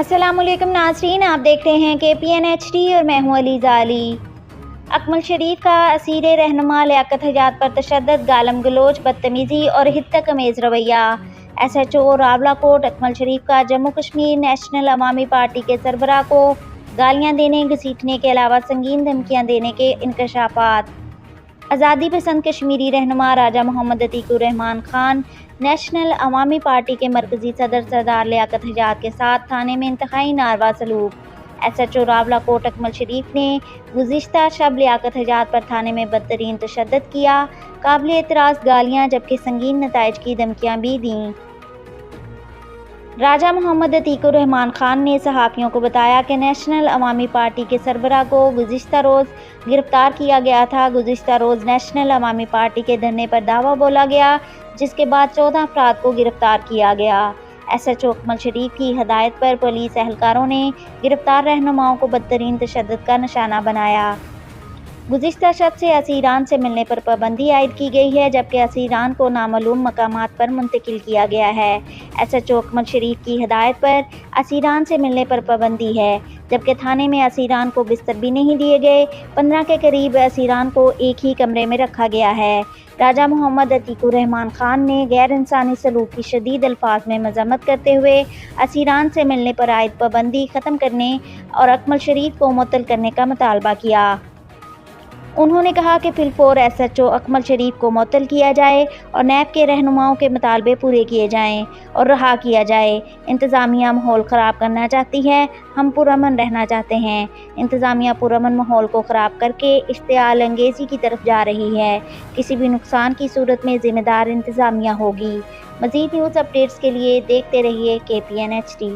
अस्सलाम वालेकुम नाज़रीन, आप देख रहे हैं KPN HD और मैं हूँ अलीज़ा अली। अकमल शरीफ का असीर रहनुमा लियाकत हजात पर तशद्दुद, गालम गलोच, बदतमीज़ी और हित्तक-अमेज़ रवैया। SHO रावलाकोट अकमल शरीफ का जम्मू कश्मीर नेशनल अवामी पार्टी के सरबराह को गालियाँ देने, घसीटने के अलावा संगीन धमकियाँ देने के इंकशाफात। आज़ादी पसंद कश्मीरी रहनुमा राजा मोहम्मद अतीकुर रहमान खान नेशनल अवामी पार्टी के मरकज़ी सदर सरदार लियाकत हजात के साथ थाने में इंतहाई नारवा सलूक। SHO रावलाकोट अकमल शरीफ ने गुज़िश्ता शब लियाकत हजात पर थाने में बदतरीन तशद्दुद किया, काबिल एतराज़ गालियाँ जबकि संगीन नताइज की धमकियाँ भी दीं। राजा मोहम्मद अतीकुर रहमान खान ने सहाफ़ियों को बताया कि नेशनल अवामी पार्टी के सरबराह को गुज़िश्ता रोज़ गिरफ्तार किया गया था। गुज़िश्ता रोज़ नेशनल अवामी पार्टी के धरने पर दावा बोला गया, जिसके बाद 14 अफराद को गिरफ्तार किया गया। SHO अकमल शरीफ की हदायत पर पुलिस एहलकारों ने गिरफ्तार रहनुमाओं को बदतरीन तशद्दुद का निशाना बनाया। गुज़िश्ता शब से असीरान से मिलने पर पाबंदी आयद की गई है, जबकि असीरान को नामालूम मकामात पर मुंतकिल किया गया है। SHO अकमल शरीफ की हदायत पर असीरान से मिलने पर पाबंदी है, जबकि थाने में असीरान को बिस्तर भी नहीं दिए गए। 15 के करीब असीरान को एक ही कमरे में रखा गया है। राजा मोहम्मद अतीकुर रहमान खान ने गैर इंसानी सलूक की शदीद अल्फाज में मजम्मत करते हुए असीरान से मिलने पर आयद पाबंदी ख़त्म करने और अकमल शरीफ को मुअत्तल करने का मुतालबा किया। उन्होंने कहा कि फिलफौर SHO अकमल शरीफ को मुअत्तल किया जाए और नैब के रहनुमाओं के मुतालबे पूरे किए जाएं और रहा किया जाए। इंतज़ामिया माहौल ख़राब करना चाहती है, हम पुरअमन रहना चाहते हैं। इंतज़ामिया पुरअमन माहौल को ख़राब करके इश्तिआल अंगेज़ी की तरफ जा रही है। किसी भी नुकसान की सूरत में ज़िम्मेदार इंतज़ामिया होगी। मज़ीद न्यूज़ अपडेट्स के लिए देखते रहिए KPN HD।